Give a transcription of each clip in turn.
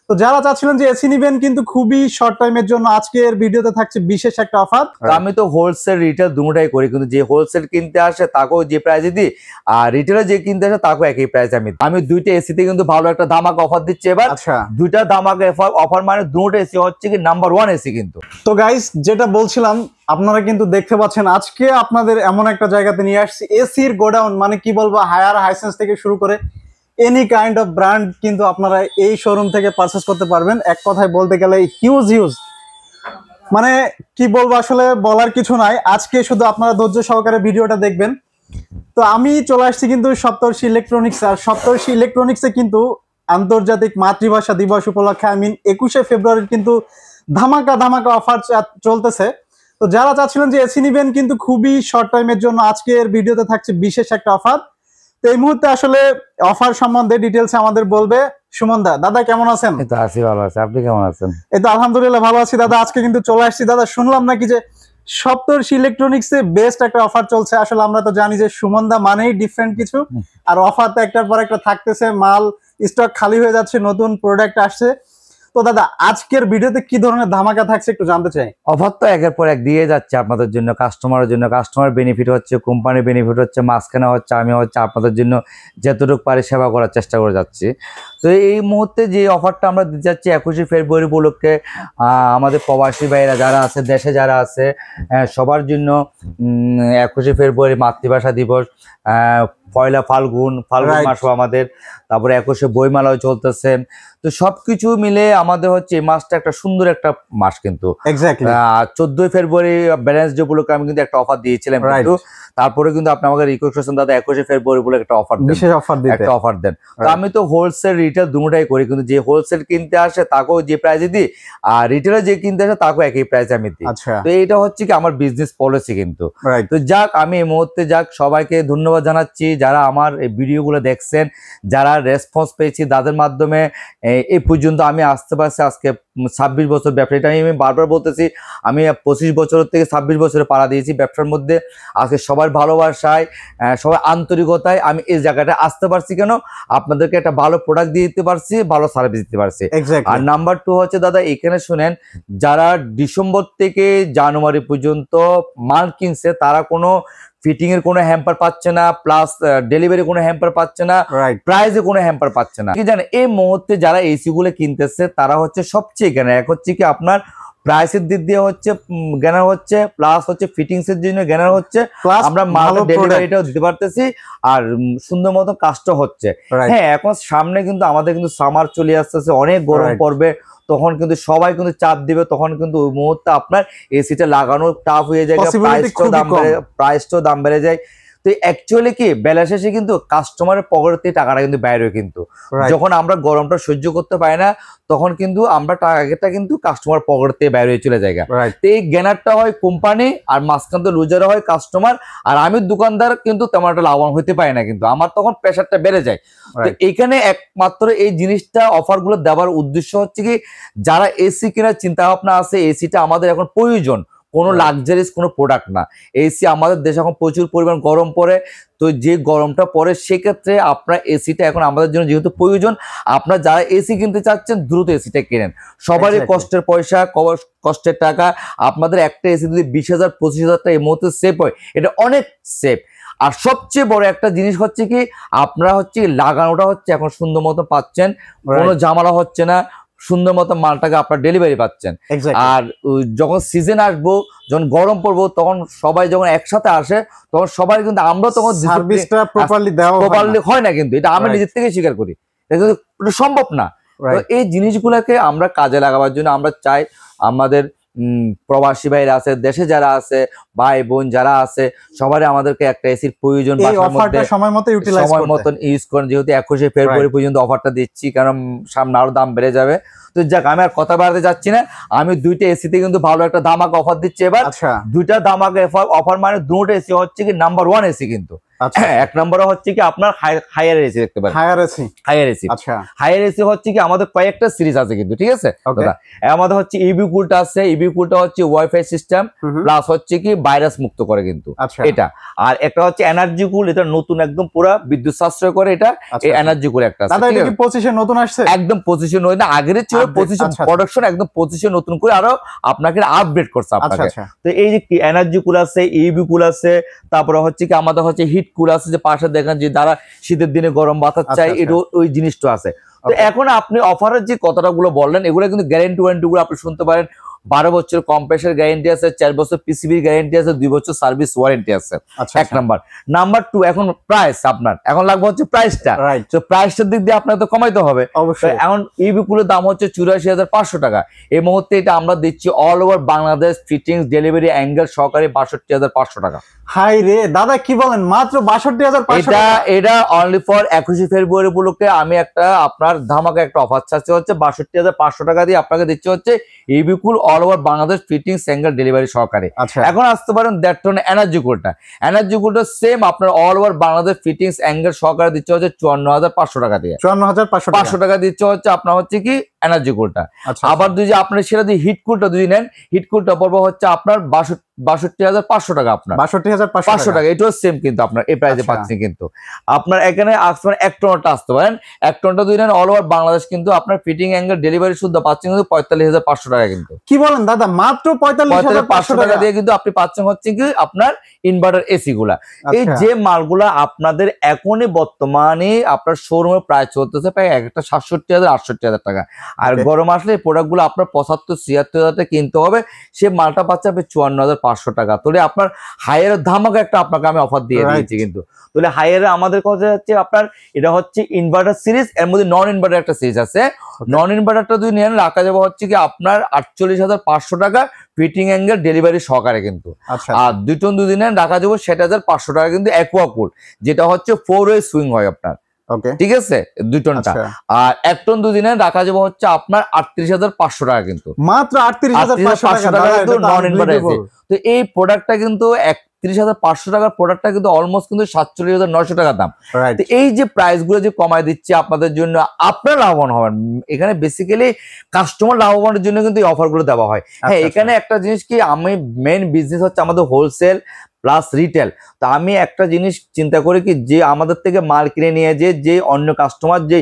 তো যারা চাচ্ছিলেন যে এসি নিবেন কিন্তু খুবই শর্ট টাইমের জন্য আজকের ভিডিওতে থাকছে বিশেষ একটা অফার। আমি তো হোলসেল রিটেল দুটোটাই করি, কিন্তু যে হোলসেল কিনতে আসে তাকেও যে প্রাইসে দিই, আর রিটেলে যে কিনতে আসে তাকেও একই প্রাইসে আমি দুইটা এসিতে কিন্তু ভালো একটা ধামাকা অফার দিচ্ছি এবার। আচ্ছা, দুইটা ধামাকা অফার মানে দুটো এসি হচ্ছে কি নাম্বার 1 এসি কিন্তু। তো গাইস যেটা বলছিলাম আপনারা কিন্তু দেখতে পাচ্ছেন আজকে আপনাদের এমন একটা জায়গাতে নিয়ে আসছি, এসির গোডাউন, মানে কি বলবো, হায়ার হাইসেন্স থেকে শুরু করে এনি কাইন্ড অফ ব্র্যান্ড কিন্তু আপনারা এই শোরুম থেকে পারচেস করতে পারবেন। এক কথায় বলতে গেলে হিউজ মানে কি বলবো, আসলে বলার কিছু নাই। আজকে শুধু আপনারা ধৈর্য সহকারে ভিডিওটা দেখবেন। তো আমি চলে আসছি কিন্তু সপ্তর্ষি ইলেকট্রনিক্স, আর সপ্তর্ষি ইলেকট্রনিক্সে কিন্তু আন্তর্জাতিক মাতৃভাষা দিবস উপলক্ষে 21শে ফেব্রুয়ারির কিন্তু ধামাকা অফার চলতেছে। তো যারা চাচ্ছিলেন যে এসি নিবেন কিন্তু খুবই শর্ট টাইমের জন্য আজকের ভিডিওতে থাকছে বিশেষ একটা অফার। তো এই মুহূর্তে আসলে অফার সম্বন্ধে ডিটেলস আমাদের বলবে সুমন দা। দাদা কেমন আছেন? এই তো আছি, ভালো আছি, আপনি কেমন আছেন? এই তো আলহামদুলিল্লাহ ভালো আছি দাদা। আজকে কিন্তু চলে আসছি দাদা, শুনলাম নাকি যে সপ্তর্ষি ইলেকট্রনিক্সে বেস্ট একটা অফার চলছে। আসলে আমরা তো জানি যে সুমন দা মানেই ডিফারেন্ট কিছু, আর অফার তো একটার পর একটা থাকতেছে, মাল স্টক খালি হয়ে যাচ্ছে, নতুন প্রোডাক্ট আসছে। তো দাদা আজকের ভিডিওতে কি ধরনের ধামাকা থাকছে একটু জানতে চাই। অফার তো একের পর এক দিয়ে যাচ্ছে আপনাদের জন্য, কাস্টমারের জন্য। কাস্টমার বেনিফিট হচ্ছে, কোম্পানির বেনিফিট হচ্ছে, মাঝখানে হচ্ছে আমি আপনাদের জন্য যতটুকু পারি সেবা করার চেষ্টা করে যাচ্ছি। তো এই মুহূর্তে যে অফারটা আমরা দিতে যাচ্ছি 21শে ফেব্রুয়ারি উপলক্ষে আমাদের প্রবাসী ভাইরা যারা আছে, দেশে যারা আছে, সবার জন্য 21শে ফেব্রুয়ারি মাতৃভাষা দিবস, পয়লা ফাল্গুন মাসও আমাদের, তারপরে 21শে বইমেলাও চলতেছে। তো সবকিছু মিলে আমাদের হচ্ছে এই মাসটা একটা সুন্দর একটা মাস কিন্তু। 14ই ফেব্রুয়ারি ব্যালেন্স ডে উপলক্ষে আমি কিন্তু একটা অফার দিয়েছিলাম, কিন্তু তারপরে কিন্তু আপনি আমাকে রিকোয়েস্ট করেছেন দাদা 21শে ফেব্রুয়ারি বলে একটা অফার দেন, বিশেষ অফার দিতে, একটা অফার দেন। তো আমি তো হোলসেল রিটেল দুটোটাই করি, কিন্তু যে হোলসেল কিনতে আসে তাকেও যে প্রাইসে দিই, আর রিটেলে যে কিনতে আসে তাকেও একই প্রাইসে আমি দিই। তো এইটা হচ্ছে কি আমার বিজনেস পলিসি কিন্তু। তো যাক, আমি এই মুহূর্তে সবাইকে ধন্যবাদ জানাচ্ছি যারা আমার এই ভিডিওগুলো দেখছেন, যারা রেসপন্স পেয়েছি তাদের মাধ্যমে এই পর্যন্ত আমি আসতে পারছি। আজকে 26 বছর ব্যবসা, এটা আমি বারবার বলতেছি, আমি 25 বছর থেকে 26 বছরে পাড়া দিয়েছি ব্যবসার মধ্যে। আজকে সবার ভালোবাসায়, সবার আন্তরিকতায় আমি এই জায়গাটা আসতে পারছি। কেন? আপনাদেরকে একটা ভালো প্রোডাক্ট দিয়ে দিতে পারছি, ভালো সার্ভিস দিতে পারছি। আর নাম্বার 2 হচ্ছে দাদা, এখানে শুনেন, যারা ডিসেম্বর থেকে জানুয়ারি পর্যন্ত মাল কিনছে তারা কোনো ফিটিং এর কোনো হ্যাম্পার পাচ্ছে না, প্লাস ডেলিভারি কোনো হ্যাম্পার পাচ্ছে না, প্রাইসে কোনো হ্যাম্পার পাচ্ছে না। কি জানেন, এই মুহূর্তে যারা এসি গুলো কিনতেছে তারা হচ্ছে সবচেয়ে কেনা। এক হচ্ছে কি আপনার প্রাইসের দিক দিয়ে হচ্ছে জ্ঞানার হচ্ছে, প্লাস হচ্ছে ফিটিংস এর জন্য জ্ঞানার হচ্ছে, আমরা মাল ডেলিভারিটাও দিতে পারতেছি, আর সুন্দর মতো কাজটা হচ্ছে। হ্যাঁ, এখন সামনে কিন্তু আমাদের কিন্তু সামার চলে আসতেছে, অনেক গরম পড়বে, তখন কিন্তু সবাই কিন্তু চাপ দিবে, তখন কিন্তু ওই মুহূর্তে আপনার এসিটা লাগানো টাফ হয়ে যায়, প্রাইসটাও দাম বেড়ে যায়। তো অ্যাকচুয়ালি কি বেলা শেষে কিন্তু কাস্টমারের পকেট থেকে টাকাটা কিন্তু বাইরে হয় কিন্তু। যখন আমরা গরমটা সহ্য করতে পারি না তখন কিন্তু আমরা টাকাটা কিন্তু কাস্টমার পকেট থেকে বাইরে হয়ে চলে যায়। তো এই গেনারটা হয় কোম্পানি, আর মাঝখান তো লুজারও হয় কাস্টমার, আর আমি দোকানদার কিন্তু তেমন একটা লাভবান হতে পারি না, কিন্তু আমার তখন প্রেশারটা বেড়ে যায়। তো এখানে একমাত্র এই জিনিসটা অফার গুলো দেওয়ার উদ্দেশ্য হচ্ছে কি, যারা এসি কেনার চিন্তা ভাবনা আছে, এসিটা আমাদের এখন প্রয়োজন, কোনো লাক্সারিস কোনো প্রোডাক্ট না। এসি আমাদের দেশে এখন প্রচুর পরিমাণ গরম পড়ে, তো যে গরমটা পড়ে সেক্ষেত্রে আপনার এসিটা এখন আমাদের জন্য যেহেতু প্রয়োজন, আপনার যারা এসি কিনতে চাচ্ছেন দ্রুত এসিটা কেনেন। সবারই কষ্টের পয়সা, কষ্টের টাকা, আপনাদের একটা এসি যদি 20,000 25,000 টাকা এই মুহূর্তে সেভ হয়, এটা অনেক সেভ। আর সবচেয়ে বড় একটা জিনিস হচ্ছে কি, আপনারা হচ্ছে লাগানোটা হচ্ছে এখন সুন্দর মতো পাচ্ছেন, কোনো ঝামেলা হচ্ছে না, সুন্দর মতো মালটাকে আপনার ডেলিভারি পাচ্ছেন। আর যখন সিজন আসবো, যখন গরম পড়বো, তখন সবাই যখন একসাথে আসে তখন সবাই কিন্তু আমরা তখন সার্ভিসটা প্রপারলি হয় না, কিন্তু এটা আমি নিজের থেকে স্বীকার করি, এটা কিন্তু সম্ভব না। তো এই জিনিসগুলোকে আমরা কাজে লাগাবার জন্য আমরা চাই আমাদের প্রবাসী ভাইরা আছে, দেশে যারা আছে, ভাই বোন যারা আছে, সবারই আমাদেরকে একটা এসির প্রয়োজন, সময় মতন ইউজ করেন। যেহেতু 21শে ফেব্রুয়ারি পর্যন্ত অফারটা দিচ্ছি, কারণ সামনে আরো দাম বেড়ে যাবে। তো যাক, আমি আর কথা বাড়াতে যাচ্ছি না, আমি দুইটা এসিতে কিন্তু ভালো একটা ধামাকা অফার দিচ্ছি এবার। দুইটা ধামাকা অফার মানে দুটো এসি হচ্ছে কি নাম্বার 1 এসি কিন্তু। এক নম্বরে হচ্ছে কি আপনার হায়ার এসি দেখতে পারেন, হায়ার এসি। আচ্ছা, হায়ার এসি হচ্ছে কি আমাদের কয়েকটা সিরিজ আছে কিন্তু, ঠিক আছে। আমাদের হচ্ছে ইবি কুলটা আছে, ইবি কুলটা হচ্ছে ওয়াইফাই সিস্টেম প্লাস হচ্ছে কি ভাইরাস মুক্ত করে কিন্তু এটা। আর একটা হচ্ছে এনার্জি কুল, এটা নতুন একদম পুরো বিদ্যুৎ সাশ্রয় করে, এটা এই এনার্জি কুল একটা আছে। দাদা এটা কি পজিশন নতুন আসছে? একদম পজিশন হয় না, আগের ছিল পজিশন প্রোডাকশন, একদম পজিশন নতুন করে আরো আপনাকে আপডেট করছে আপনাকে। তো এই যে এনার্জি কুল আছে, ইবি কুল আছে, তারপরে হচ্ছে কি আমাদের হচ্ছে হিট কুল আছে, যে পাশে দেখেন যে যারা শীতের দিনে গরম বাতাস চাই, এটা ওই জিনিসটা আছে। তো এখন আপনি অফারের যে কথাগুলো বললেন, এগুলো কিন্তু গ্যারান্টি ওয়ারেন্টি গুলো আপনি শুনতে পারেন। 12 বছর কম্প্রেসর গ্যারান্টি আছে, 4 বছর পিসিবি গ্যারান্টি আছে, 2 বছর সার্ভিস ওয়ারেন্টি আছে। এক নাম্বার। নাম্বার 2, এখন প্রাইস আপনার এখন লাগবে হচ্ছে প্রাইসটা। তো প্রাইসটার দিক দিয়ে আপনার তো কমাইতে হবে অবশ্যই। এখন ইবি কুলের দাম হচ্ছে 84,500 টাকা। এই মুহূর্তে এটা আমরা দিচ্ছি all over Bangladesh fittings delivery angle সহকারে 62,500 টাকা। হাই রে দাদা, কি বলেন, মাত্র 62,500 টাকা? এটা অনলি ফর 21 ফেব্রুয়ারি উপলক্ষে আমি একটা আপনার ধামাকা একটা অফার চাচ্ছি, হচ্ছে 62,500 টাকা দিয়ে আপনাকে দিচ্ছি হচ্ছে EB cool all over Bangladesh fitting single delivery সহকারে। এখন আসতে পারেন 1.5 টন এনার্জি কুলটা। এনার্জি কুলটা সেম আপনার all over Bangladesh fittings angle সহকারে দিচ্ছে হচ্ছে 54,500 টাকা দিয়ে। 54,500 টাকা দিচ্ছে হচ্ছে আপনার হচ্ছে কি এনার্জি কুলটা। আবার যদি আপনি সেটা দিয়ে হিট কুলটা যদি নেন, হিট কুলটা পড়বে হচ্ছে আপনার 62,500 টাকা। আপনার 62,500 টাকা, এটাও সেম কিন্তু আপনার এই প্রাইসে পাচ্ছেন। কিন্তু আপনার এখানে আসতে 1 টনটা আসতে পারেন, 1 টনটা যদি নেন অল ওভার বাংলাদেশ কিন্তু আপনার ফিটিং অ্যাঙ্গেল ডেলিভারি শুদ্ধ পাচ্ছেন কিন্তু 45,500 টাকা কিন্তু। কি বলেন দাদা, মাত্র 45,500 টাকা দিয়ে কিন্তু আপনি পাচ্ছেন হচ্ছে কি আপনার ইনভার্টার এসি গুলা। এই যে মালগুলা আপনাদের এখনই বর্তমানে আপনার শোরুমে প্রাইস চলতেছে প্রায় একটা 67,000-68,000 টাকা। আর গরম আসলে এই প্রোডাক্ট গুলো আপনার 75,000-76,000 টাকা কিনতে হবে, সে মালটা পাচ্ছে আপনি 54,500 টাকা। তাহলে আপনার হায়ার ধামাকা একটা আপনাকে আমি অফার দিয়ে দিয়েছি কিন্তু। তাহলে হায়ারে আমাদের কথা হচ্ছে আপনার এটা হচ্ছে ইনভার্টার সিরিজ, এর মধ্যে নন ইনভার্টার একটা সিরিজ আছে। নন ইনভার্টারটা যদি নেন রাখা যাবে হচ্ছে কি আপনার 48,500 টাকা ফিটিং অ্যাঙ্গেল ডেলিভারি সহকারে কিন্তু। আর 2 টন যদি নেন রাখা যাবে 60,500 টাকা কিন্তু অ্যাকোয়া কুল, যেটা হচ্ছে 4 ওয়ে সুইং হয় আপনার, ঠিক আছে 2 টনটা। আর 1 টন দুদিনে রাখা যাবে হচ্ছে আপনার 38,500 টাকা কিন্তু, মাত্র 38,500 টাকা কিন্তু নন ইনভার্টার। তো এই প্রোডাক্টটা কিন্তু 31,500 টাকার প্রোডাক্টটা কিন্তু অলমোস্ট কিন্তু 47,900 টাকা দাম। তো এই যে প্রাইস গুলো যে কমায় দিচ্ছে আপনাদের জন্য, আপনারা লাভবান হবেন। এখানে বেসিক্যালি কাস্টমার লাভবানের জন্য কিন্তু এই অফার গুলো দেওয়া হয়। হ্যাঁ, এখানে একটা জিনিস কি, আমি মেইন বিজনেস হচ্ছে আমাদের হোলসেল প্লাস রিটেল। তো আমি একটা জিনিস চিন্তা করি কি, যে আমাদের থেকে মাল কিনে নিয়ে যে অন্য কাস্টমার যে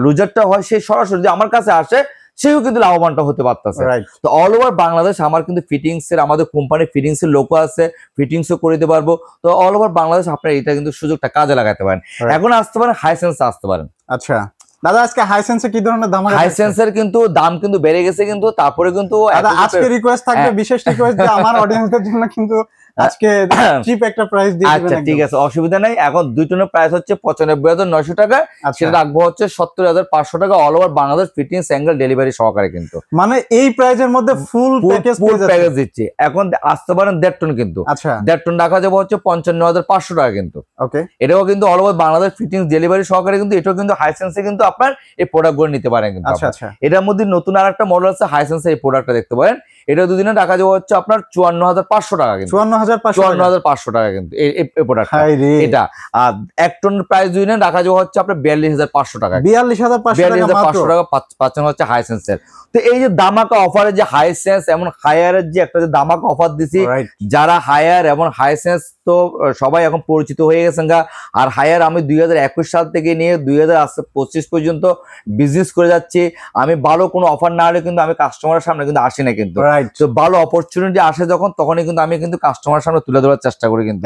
লুজারটা হয়, সে সরাসরি আমার কাছে আসে, সেও কিন্তু লাভবানটা হতে পারতেছে। তো অল ওভার বাংলাদেশ আমার কিন্তু ফিটিংস এর, আমাদের কোম্পানি ফিটিংস এর লোক আছে, ফিটিংসও করে দিতে পারবো। তো অল ওভার বাংলাদেশ আপনার এটা কিন্তু সুযোগটা কাজে লাগাতে পারেন। এখন আসতে পারেন হাইসেন্স আসতে পারেন। আচ্ছা দাদা, আজকে হাইসেন্সে কি ধরনের দাম? হাইসেন্সের কিন্তু দাম কিন্তু বেড়ে গেছে কিন্তু। তারপরে কিন্তু আজকে রিকোয়েস্ট থাকবে, বিশেষ রিকোয়েস্ট, যে আমার অডিয়েন্সদের জন্য কিন্তু আজকে চিপ একটা প্রাইস দিয়ে দিবেন। আচ্ছা ঠিক আছে, অসুবিধা নাই। এখন 2 টনের প্রাইস হচ্ছে 95,900 টাকা, সেটা রাখবো হচ্ছে 70,500 টাকা all over Bangladesh fittings angle delivery সহকারে কিন্তু। মানে এই প্রাইসের মধ্যে ফুল প্যাকেজ দিচ্ছি। এখন আসতে পারেন 1.5 টন কিন্তু। আচ্ছা, 1.5 টন রাখা যাবে হচ্ছে 55,500 টাকা কিন্তু। ওকে, এটাও কিন্তু all over Bangladesh fittings delivery সহকারে কিন্তু। এটাও কিন্তু হাইসেন্সে কিন্তু আপনার এই প্রোডাক্ট গুলো নিতে পারেন কিন্তু। আচ্ছা আচ্ছা, এটার মধ্যে নতুন আর একটা মডেল আছে হাইসেন্সে, এই প্রোডাক্টটা দেখতে পারেন। এটা দুদিনে রাখা যাবে হচ্ছে আপনার 54,500 টাকা কিন্তু। 54,500 টাকা কিন্তু এই প্রোডাক্ট এটা। আর 1 টন প্রাইস দুদিনে রাখা যাবে হচ্ছে আপনার 42,500 টাকা। 42,500 টাকা পাচ্ছেন হচ্ছে হাইসেন্সের। তো এই যে দামাকা অফারে যে হাইসেন্স এমন হায়ারের যে একটা যে দামাকা অফার দিছি, যারা হায়ার এবং হাইসেন্স তো সবাই এখন পরিচিত হয়ে গেছেন গা। আর হায়ার আমি 2021 সাল থেকে নিয়ে 2025 পর্যন্ত বিজনেস করে যাচ্ছি। আমি ভালো কোনো অফার না হলে কিন্তু আমি কাস্টমারের সামনে কিন্তু আসি না কিন্তু। তো ভালো অপরচুনিটি আসে যখন, তখনই কিন্তু আমি কিন্তু কাস্টমারের সামনে তুলে ধরার চেষ্টা করি কিন্তু।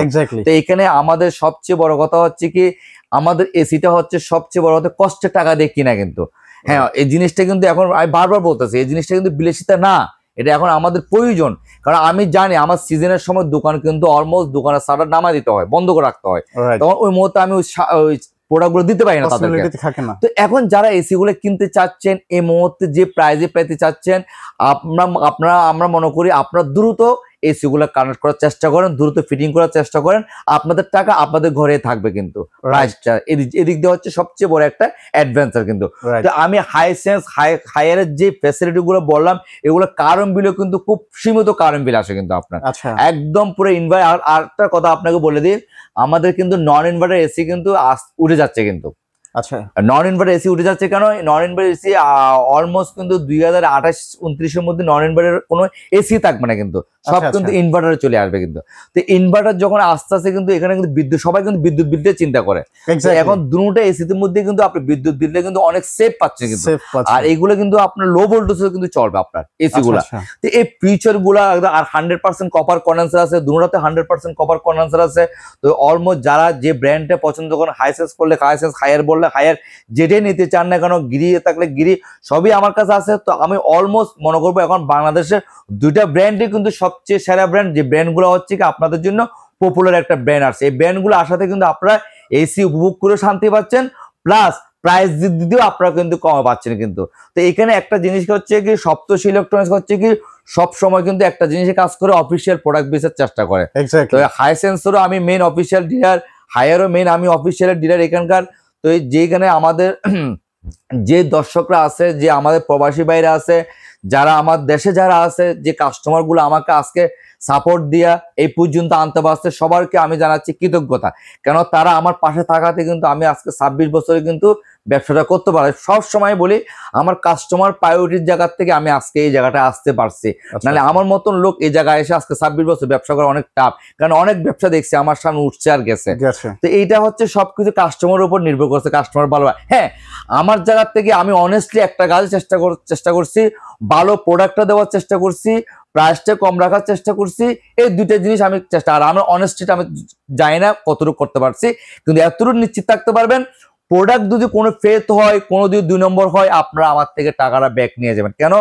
তো এখানে আমাদের সবচেয়ে বড় কথা হচ্ছে কি, আমাদের এসিটা হচ্ছে সবচেয়ে বড় কথা কষ্টের টাকা দিয়ে কিনা কিন্তু। হ্যাঁ, এই জিনিসটা কিন্তু এখন আমি বারবার বলতেছি, এই জিনিসটা কিন্তু বিলাসিতা না, এটা এখন আমাদের প্রয়োজন। কারণ আমি জানি আমার সিজনের সময় দোকান কিন্তু অলমোস্ট দোকানের শাটার নামা দিতে হয়, বন্ধ করে রাখতে হয়। তখন ওই মুহূর্তে আমি ওই প্রোডাক্ট গুলো দিতে পারি না তাদেরকে। তো এখন যারা এসি গুলো কিনতে চাচ্ছেন, এই মুহূর্তে যে প্রাইজে পেতে চাচ্ছেন, আমরা মনে করি আপনারা দ্রুত এসি গুলা কানেক্ট করার চেষ্টা করেন, দ্রুত ফিটিং করার চেষ্টা করেন, আপনাদের টাকা আপনাদের ঘরে থাকবে কিন্তু। প্রাইসটা এদিক দিয়ে হচ্ছে সবচেয়ে বড় একটা অ্যাডভেঞ্চার কিন্তু। তো আমি হাইসেন্স হায়ারের যে ফ্যাসিলিটি গুলো বললাম, এগুলো কারেন্ট বিলও কিন্তু খুব সীমিত কারেন্ট বিল আসে কিন্তু আপনার, একদম পুরো ইনভার্টার। আর একটা কথা আপনাকে বলে দিই, আমাদের কিন্তু নন ইনভার্টার এসি কিন্তু উঠে যাচ্ছে কিন্তু। আচ্ছা, নন ইনভার্টার এসি উঠে যাচ্ছে কেন? নন ইনভার্টার এসি অলমোস্ট কিন্তু 2028-29 মধ্যে নন ইনভার্টার কোনো এসি থাকবে না কিন্তু, সব কিন্তু ইনভার্টারে চলে আসবে কিন্তু। তো ইনভার্টার যখন আস্তে আস্তে কিন্তু এখানে কিন্তু বিদ্যুৎ, সবাই কিন্তু বিদ্যুৎ বিলটা চিন্তা করে, এখন দুটো এসির মধ্যে কিন্তু আপনি বিদ্যুৎ বিলটা কিন্তু অনেক সেভ পাচ্ছেন কিন্তু। আর এইগুলো কিন্তু আপনার লো ভোল্টেজে কিন্তু চলবে আপনার এসি গুলা। তো এই ফিচার গুলা আর 100% কপার কন্ডেন্সার আছে, দুটোতে 100% কপার কন্ডেন্সার আছে। তো অলমোস্ট যারা যে ব্র্যান্ডটা পছন্দ করেন, হাইসেন্স করলে হাইসেন্স, হায়ার বললে হায়ার, যেটাই নিতে চান না কেন, গিরি থাকলে গিরি, সবই আমার কাছে আছে। তো আমি অলমোস্ট মনে করবো এখন বাংলাদেশের দুইটা ব্র্যান্ডই কিন্তু সবচেয়ে সেরা ব্র্যান্ড, যে ব্র্যান্ডগুলো হচ্ছে কি আপনাদের জন্য পপুলার একটা ব্র্যান্ড আছে। এই ব্র্যান্ডগুলো আসাতে কিন্তু আপনারা এসি উপভোগ করে শান্তি পাচ্ছেন, প্লাস প্রাইস দিতেও আপনারা কিন্তু কম পাচ্ছেন কিন্তু। তো এখানে একটা জিনিস হচ্ছে কি, সপ্তর্ষি ইলেকট্রনিক্স হচ্ছে কি সব সময় কিন্তু একটা জিনিসে কাজ করে, অফিসিয়াল প্রোডাক্ট বেচার চেষ্টা করে। তো হাইসেন্সেরও আমি মেইন অফিসিয়াল ডিলার, হায়ারও মেইন আমি অফিসিয়াল ডিলার এখানকার। তো যেখানে আমাদের যে দর্শকরা আছে, যে আমাদের প্রবাসী বাইরে আছে, যারা আমার দেশে যারা আছে, যে কাস্টমার গুলো আমাকে আজকে সাপোর্ট দিয়া এই পর্যন্ত আনতে পারছে, সবারকে আমি জানাচ্ছি কৃতজ্ঞতা। কেন তারা আমার পাশে থাকাতে কিন্তু আমি আজকে 26 বছরে কিন্তু ব্যবসাটা করতে পারি। সব সময় বলি আমার কাস্টমার প্রায়োরিটির জায়গা থেকে আমি আজকে এই জায়গাটা আসতে পারছি, নাহলে আমার মতন লোক এই জায়গায় এসে আজকে 26 বছর ব্যবসা করা অনেক টাফ। কারণ অনেক ব্যবসা দেখছি আমার সামনে উঠছে আর গেছে। তো এইটা হচ্ছে সবকিছু কাস্টমারের উপর নির্ভর করছে, কাস্টমার ভালো। হ্যাঁ, আমার জায়গা থেকে আমি অনেস্টলি একটা কাজ চেষ্টা করছি, ভালো প্রোডাক্টটা দেওয়ার চেষ্টা করছি, প্রাইসটা কম রাখার চেষ্টা করছি। এই দুইটা জিনিস আমি চেষ্টা, আর আমার অনেস্টিটা আমি জানি না কতটুকু করতে পারছি, কিন্তু এতটুকু নিশ্চিত থাকতে পারবেন, প্রোডাক্ট যদি কোনো ফেথ হয়, কোনো যদি 2 নম্বর হয়, আপনারা আমার থেকে টাকাটা ব্যাক নিয়ে যাবেন। কেন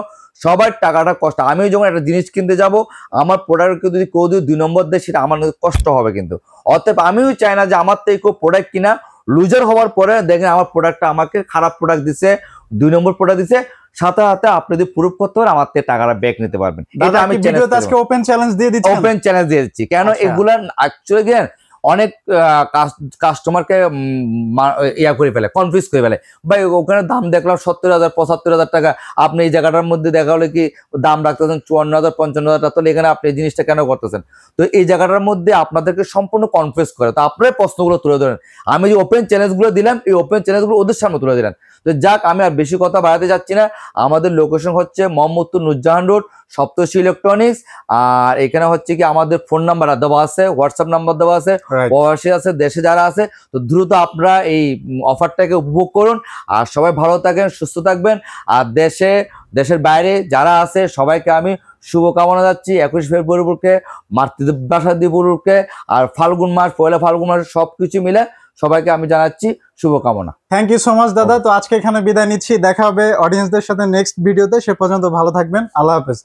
সবার টাকাটা কষ্ট, আমি যখন একটা জিনিস কিনতে যাব, আমার প্রোডাক্টকে যদি কেউ যদি 2 নম্বর দেয়, সেটা আমার কষ্ট হবে কিন্তু। অতএব আমিও চাই না যে আমার থেকে কেউ প্রোডাক্ট কিনা লুজার হওয়ার পরে দেখেন আমার প্রোডাক্টটা আমাকে খারাপ প্রোডাক্ট দিছে, 2 নম্বর প্রোডাক্ট দিছে, সাথে সাথে আপনি যদি প্রুফ করতে পারেন আমার থেকে টাকাটা ব্যাক নিতে পারবেন। এটা আমি ওপেন চ্যালেঞ্জ দিয়ে দিচ্ছি। কেন এগুলা অ্যাকচুয়ালি অনেক কাস্টমারকে ইয়া করে ফেলে, কনফিউজ করে ফেলে। ভাই ওখানে দাম দেখলাম 70,000 75,000 টাকা, আপনি এই জায়গাটার মধ্যে দেখা হলে কি দাম রাখতেছেন 54,000 55,000 টাকা, তাহলে এখানে আপনি এই জিনিসটা কেন করতেছেন? তো এই জায়গাটার মধ্যে আপনাদেরকে সম্পূর্ণ কনফিউজ করে। তো আপনার প্রশ্নগুলো তুলে ধরেন, আমি যে ওপেন চ্যালেঞ্জগুলো দিলাম, এই ওপেন চ্যালেঞ্জগুলো ওদের সামনে তুলে দিলেন। তো যাক, আমি আর বেশি কথা বাড়াতে যাচ্ছি না। আমাদের লোকেশন হচ্ছে মোহাম্মদপুর নুরজাহান রোড, সপ্তর্ষি ইলেকট্রনিক্স। আর এখানে হচ্ছে কি আমাদের ফোন নাম্বার দেওয়া আছে, হোয়াটসঅ্যাপ নাম্বার দেওয়া আছে, প্রবাসী আছে, দেশে যারা আছে। তো দ্রুত আপনারা এই অফারটাকে উপভোগ করুন, আর সবাই ভালো থাকেন, সুস্থ থাকবেন। আর দেশের বাইরে যারা আছে সবাইকে আমি শুভকামনা যাচ্ছি 21 ফেব্রুয়ারি উপলক্ষে, মাতৃভাষা দিবস উপলক্ষে, আর ফাল্গুন মাস, পয়লা ফাল্গুন মাস, সবকিছু মিলে সবাইকে আমি জানাচ্ছি শুভকামনা। থ্যাংক ইউ সো মাচ দাদা। তো আজকে এখানে বিদায় নিচ্ছি, দেখা হবে অডিয়েন্সদের সাথে নেক্সট ভিডিওতে। সে পর্যন্ত ভালো থাকবেন, আল্লাহ হাফেজ।